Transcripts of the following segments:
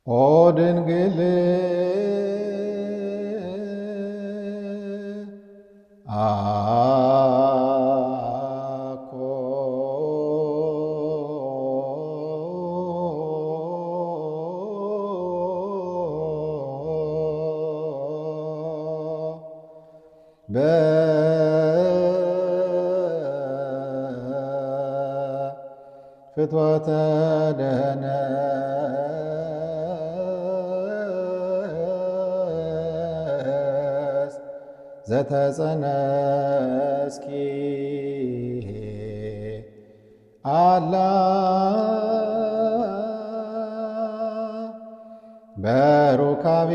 ኦ ድንግል አኮ በፍትወተ ደኅነስ ዘተጸነስኪ አላ በሩካቤ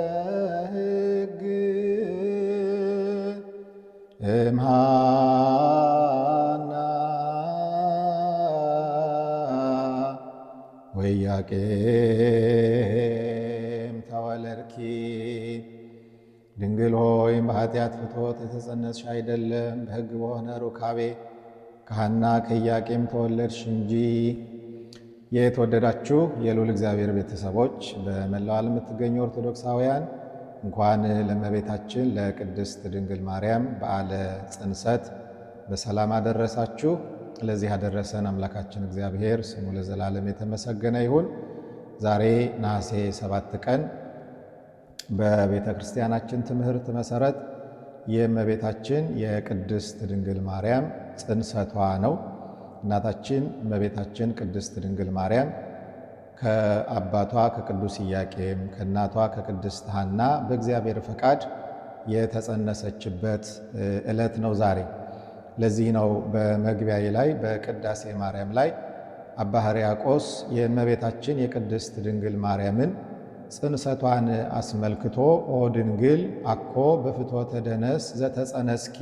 ዘበሕግ እምሃና ወኢያቄም ተወለድኪ። ድንግል ሆይ በኃጢአት ፍትወት የተጸነስሽ አይደለም፣ በሕግ በሆነ ሩካቤ ከሐና ከኢያቄም ተወለድሽ እንጂ። የተወደዳችሁ የልዑል እግዚአብሔር ቤተሰቦች፣ በመላው ዓለም የምትገኙ ኦርቶዶክሳውያን እንኳን ለእመቤታችን ለቅድስት ድንግል ማርያም በዓለ ጽንሰት በሰላም አደረሳችሁ። ለዚህ ያደረሰን አምላካችን እግዚአብሔር ስሙ ለዘላለም የተመሰገነ ይሁን። ዛሬ ነሐሴ 7 ቀን በቤተ ክርስቲያናችን ትምህርት መሰረት የእመቤታችን የቅድስት ድንግል ማርያም ጽንሰቷ ነው። እናታችን እመቤታችን ቅድስት ድንግል ማርያም ከአባቷ ከቅዱስ ኢያቄም ከእናቷ ከቅድስት ሐና በእግዚአብሔር ፈቃድ የተጸነሰችበት ዕለት ነው ዛሬ። ለዚህ ነው በመግቢያዬ ላይ በቅዳሴ ማርያም ላይ አባ ሕርያቆስ የእመቤታችን የቅድስት ድንግል ማርያምን ጽንሰቷን አስመልክቶ ኦ ድንግል አኮ በፍትወተ ደኅነስ ዘተጸነስኪ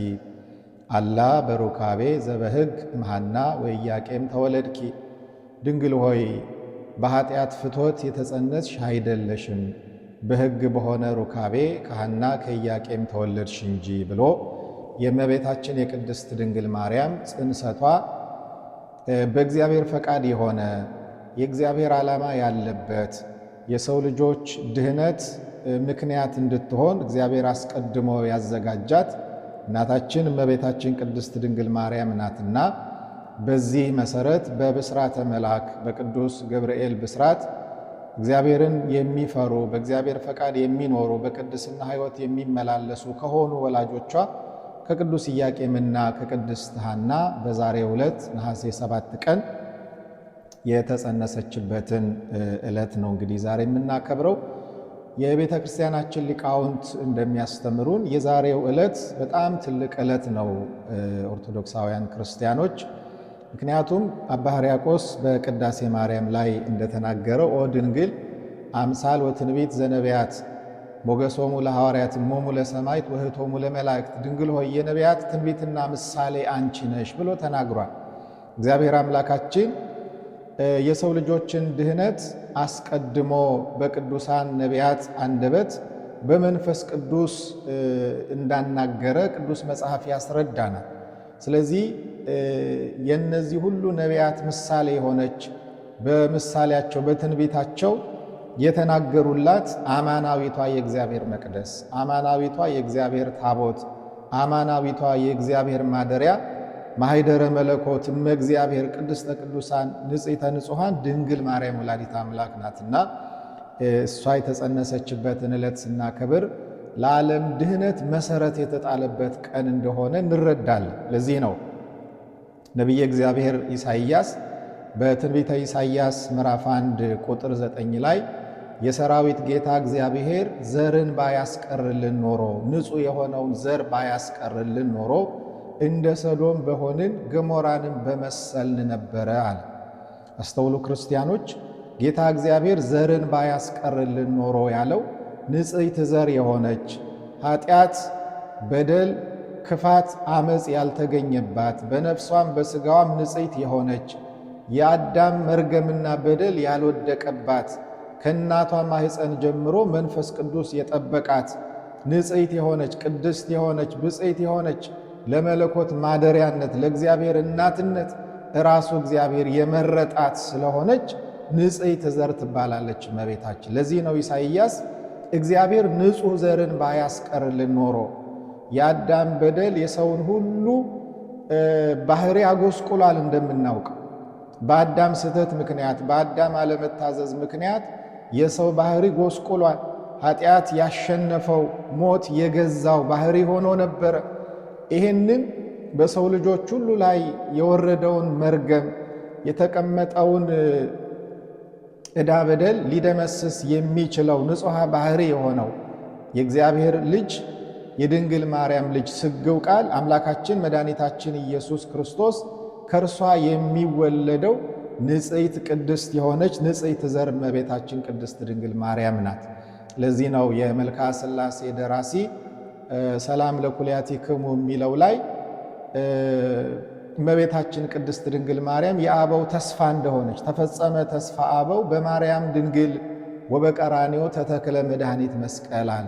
አላ በሩካቤ ዘበሕግ እምሃና ወኢያቄም ተወለድኪ። ድንግል ሆይ በኃጢአት ፍትወት የተጸነስሽ አይደለሽም፣ በሕግ በሆነ ሩካቤ ከሐና ከኢያቄም ተወለድሽ እንጂ ብሎ የእመቤታችን የቅድስት ድንግል ማርያም ጽንሰቷ በእግዚአብሔር ፈቃድ የሆነ የእግዚአብሔር ዓላማ ያለበት የሰው ልጆች ድህነት ምክንያት እንድትሆን እግዚአብሔር አስቀድሞ ያዘጋጃት እናታችን እመቤታችን ቅድስት ድንግል ማርያም ናትና፣ በዚህ መሰረት በብስራተ መልአክ በቅዱስ ገብርኤል ብስራት እግዚአብሔርን የሚፈሩ በእግዚአብሔር ፈቃድ የሚኖሩ በቅድስና ሕይወት የሚመላለሱ ከሆኑ ወላጆቿ ከቅዱስ ኢያቄምና ከቅድስት ሐና በዛሬው ዕለት ነሐሴ 7 ቀን የተጸነሰችበትን ዕለት ነው እንግዲህ ዛሬ የምናከብረው። የቤተ ክርስቲያናችን ሊቃውንት እንደሚያስተምሩን የዛሬው ዕለት በጣም ትልቅ ዕለት ነው ኦርቶዶክሳውያን ክርስቲያኖች። ምክንያቱም አባ ሕርያቆስ በቅዳሴ ማርያም ላይ እንደተናገረው ኦ ድንግል አምሳል ወትንቢት ዘነቢያት ሞገሶሙ ለሐዋርያት እሞሙ ለሰማዕት ወእኅቶሙ ለመላእክት። ድንግል ሆይ የነቢያት ትንቢትና ምሳሌ አንቺ ነሽ ብሎ ተናግሯል። እግዚአብሔር አምላካችን የሰው ልጆችን ድህነት አስቀድሞ በቅዱሳን ነቢያት አንደበት በመንፈስ ቅዱስ እንዳናገረ ቅዱስ መጽሐፍ ያስረዳናል። ስለዚህ የነዚህ ሁሉ ነቢያት ምሳሌ የሆነች በምሳሌያቸው በትንቢታቸው የተናገሩላት አማናዊቷ የእግዚአብሔር መቅደስ፣ አማናዊቷ የእግዚአብሔር ታቦት፣ አማናዊቷ የእግዚአብሔር ማደሪያ ማኅደረ መለኮት እመእግዚአብሔር ቅድስተ ቅዱሳን ንጽሕተ ንጹሐን ድንግል ማርያም ወላዲተ አምላክ ናትና እሷ የተጸነሰችበትን ዕለት ስናከብር ለዓለም ድህነት መሰረት የተጣለበት ቀን እንደሆነ እንረዳለን። ለዚህ ነው ነቢየ እግዚአብሔር ኢሳይያስ በትንቢተ ኢሳይያስ ምዕራፍ 1 ቁጥር 9 ላይ የሰራዊት ጌታ እግዚአብሔር ዘርን ባያስቀርልን ኖሮ ንጹሕ የሆነውን ዘር ባያስቀርልን ኖሮ እንደ ሰዶም በሆንን ገሞራንም በመሰልን ነበረ አለ። አስተውሉ ክርስቲያኖች፣ ጌታ እግዚአብሔር ዘርን ባያስቀርልን ኖሮ ያለው ንጽሕት ዘር የሆነች ኃጢአት፣ በደል፣ ክፋት፣ አመፅ ያልተገኘባት በነፍሷም በሥጋዋም ንጽሕት የሆነች የአዳም መርገምና በደል ያልወደቀባት ከእናቷ ማኅፀን ጀምሮ መንፈስ ቅዱስ የጠበቃት ንጽሕት የሆነች ቅድስት የሆነች ብፅዕት የሆነች ለመለኮት ማደሪያነት ለእግዚአብሔር እናትነት ራሱ እግዚአብሔር የመረጣት ስለሆነች ንጽሕት ዘር ትባላለች እመቤታችን። ለዚህ ነው ኢሳይያስ እግዚአብሔር ንጹሕ ዘርን ባያስቀርልን ኖሮ የአዳም በደል የሰውን ሁሉ ባህሪ አጎስቁሏል። እንደምናውቀው በአዳም ስህተት ምክንያት በአዳም አለመታዘዝ ምክንያት የሰው ባህሪ ጎስቁሏል። ኃጢአት ያሸነፈው ሞት የገዛው ባህሪ ሆኖ ነበረ። ይህንን በሰው ልጆች ሁሉ ላይ የወረደውን መርገም የተቀመጠውን ዕዳ በደል ሊደመስስ የሚችለው ንጹሐ ባህሪ የሆነው የእግዚአብሔር ልጅ የድንግል ማርያም ልጅ ስግው ቃል አምላካችን መድኃኒታችን ኢየሱስ ክርስቶስ ከእርሷ የሚወለደው ንጽሕት ቅድስት የሆነች ንጽሕት ዘር እመቤታችን ቅድስት ድንግል ማርያም ናት። ለዚህ ነው የመልክዓ ሥላሴ ደራሲ ሰላም ለኩልያቲክሙ የሚለው ላይ እመቤታችን ቅድስት ድንግል ማርያም የአበው ተስፋ እንደሆነች ተፈጸመ ተስፋ አበው በማርያም ድንግል ወበቀራንዮ ተተክለ መድኃኒት መስቀል አለ።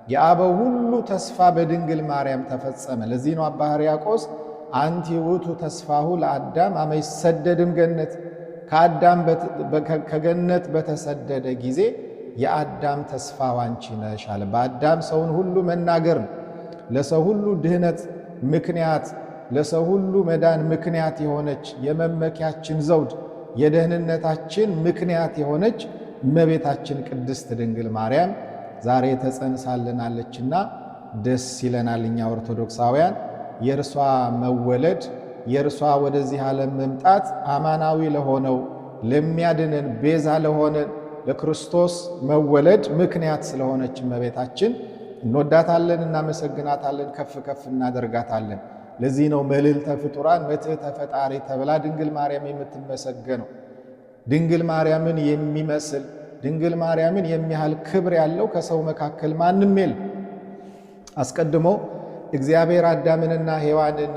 የአበው ሁሉ ተስፋ በድንግል ማርያም ተፈጸመ። ለዚህ ነው አባ ሕርያቆስ አንቲ ውእቱ ተስፋሁ ለአዳም አመ ይሰደድም ገነት፣ ከአዳም ከገነት በተሰደደ ጊዜ የአዳም ተስፋው አንቺ ነሽ አለ። በአዳም ሰውን ሁሉ መናገር ነው። ለሰው ሁሉ ድህነት ምክንያት ለሰው ሁሉ መዳን ምክንያት የሆነች የመመኪያችን ዘውድ የደህንነታችን ምክንያት የሆነች እመቤታችን ቅድስት ድንግል ማርያም ዛሬ ተጸንሳልናለችና ደስ ይለናል። እኛ ኦርቶዶክሳውያን የእርሷ መወለድ የእርሷ ወደዚህ ዓለም መምጣት አማናዊ ለሆነው ለሚያድነን ቤዛ ለሆነን ለክርስቶስ መወለድ ምክንያት ስለሆነች እመቤታችን እንወዳታለን፣ እናመሰግናታለን፣ ከፍ ከፍ እናደርጋታለን። ለዚህ ነው መልዕልተ ፍጡራን መትሕተ ፈጣሪ ተብላ ድንግል ማርያም የምትመሰገነው። ድንግል ማርያምን የሚመስል ድንግል ማርያምን የሚያህል ክብር ያለው ከሰው መካከል ማንም የለም። አስቀድሞ እግዚአብሔር አዳምንና ሔዋንን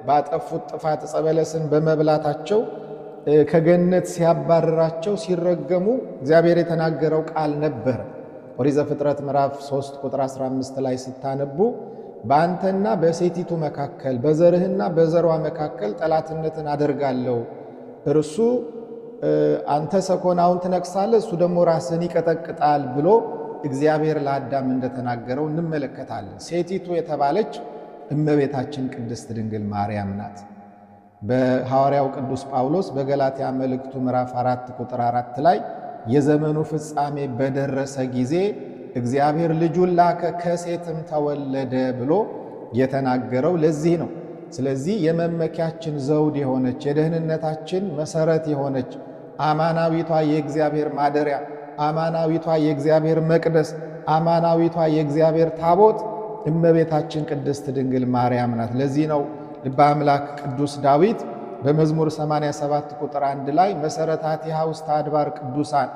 ባጠፉት ጥፋት ዕፀ በለስን በመብላታቸው ከገነት ሲያባርራቸው ሲረገሙ እግዚአብሔር የተናገረው ቃል ነበር። ኦሪት ዘፍጥረት ምዕራፍ 3 ቁጥር 15 ላይ ስታነቡ በአንተና በሴቲቱ መካከል በዘርህና በዘሯ መካከል ጠላትነትን አደርጋለሁ፣ እርሱ አንተ ሰኮናውን ትነክሳለህ፣ እሱ ደግሞ ራስን ይቀጠቅጣል ብሎ እግዚአብሔር ለአዳም እንደተናገረው እንመለከታለን። ሴቲቱ የተባለች እመቤታችን ቅድስት ድንግል ማርያም ናት። በሐዋርያው ቅዱስ ጳውሎስ በገላትያ መልእክቱ ምዕራፍ 4 ቁጥር 4 ላይ የዘመኑ ፍጻሜ በደረሰ ጊዜ እግዚአብሔር ልጁን ላከ ከሴትም ተወለደ ብሎ የተናገረው ለዚህ ነው። ስለዚህ የመመኪያችን ዘውድ የሆነች የደህንነታችን መሰረት የሆነች አማናዊቷ የእግዚአብሔር ማደሪያ፣ አማናዊቷ የእግዚአብሔር መቅደስ፣ አማናዊቷ የእግዚአብሔር ታቦት እመቤታችን ቅድስት ድንግል ማርያም ናት። ለዚህ ነው ልበ አምላክ ቅዱስ ዳዊት በመዝሙር 87 ቁጥር 1 ላይ መሰረታቲሃ ውስተ አድባር ቅዱሳን፣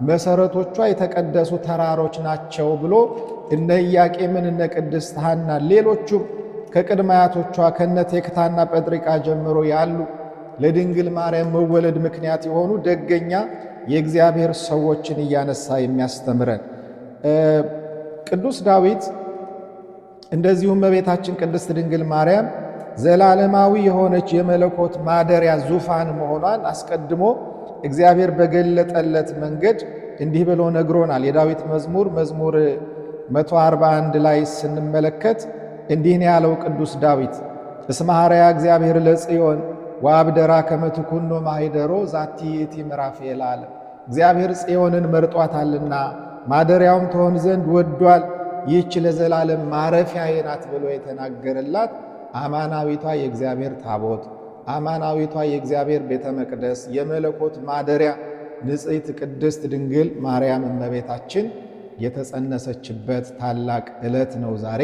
መሰረቶቿ የተቀደሱ ተራሮች ናቸው ብሎ እነ ኢያቄምን እነ ቅድስት ሐናን ሌሎቹም ከቅድመ አያቶቿ ከነ ቴክታና ጴጥሪቃ ጀምሮ ያሉ ለድንግል ማርያም መወለድ ምክንያት የሆኑ ደገኛ የእግዚአብሔር ሰዎችን እያነሳ የሚያስተምረን ቅዱስ ዳዊት እንደዚሁም እመቤታችን ቅድስት ድንግል ማርያም ዘላለማዊ የሆነች የመለኮት ማደሪያ ዙፋን መሆኗን አስቀድሞ እግዚአብሔር በገለጠለት መንገድ እንዲህ ብሎ ነግሮናል። የዳዊት መዝሙር 141 ላይ ስንመለከት እንዲህ ነው ያለው ቅዱስ ዳዊት እስመ ሐረያ እግዚአብሔር ለጽዮን ወአብደራ ከመ ትኩኖ ማኅደሮ ዛቲ ይእቲ ምዕራፍ ይላል። እግዚአብሔር ጽዮንን መርጧታልና ማደሪያውም ትሆን ዘንድ ወዷል፣ ይህች ለዘላለም ማረፊያዬ ናት ብሎ የተናገረላት አማናዊቷ የእግዚአብሔር ታቦት፣ አማናዊቷ የእግዚአብሔር ቤተ መቅደስ፣ የመለኮት ማደሪያ ንጽሕት ቅድስት ድንግል ማርያም እመቤታችን የተጸነሰችበት ታላቅ ዕለት ነው ዛሬ።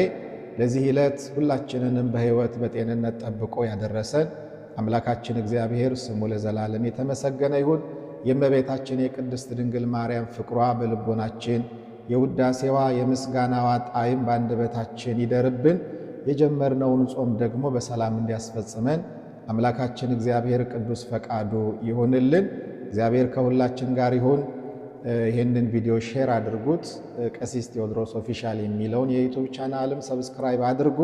ለዚህ ዕለት ሁላችንንም በሕይወት በጤንነት ጠብቆ ያደረሰን አምላካችን እግዚአብሔር ስሙ ለዘላለም የተመሰገነ ይሁን። የእመቤታችን የቅድስት ድንግል ማርያም ፍቅሯ በልቦናችን፣ የውዳሴዋ የምስጋናዋ ጣዕም በአንደበታችን ይደርብን። የጀመርነውን ጾም ደግሞ በሰላም እንዲያስፈጽመን አምላካችን እግዚአብሔር ቅዱስ ፈቃዱ ይሁንልን። እግዚአብሔር ከሁላችን ጋር ይሁን። ይህንን ቪዲዮ ሼር አድርጉት። ቀሲስ ቴዎድሮስ ኦፊሻል የሚለውን የዩቲዩብ ቻናልም ሰብስክራይብ አድርጉ።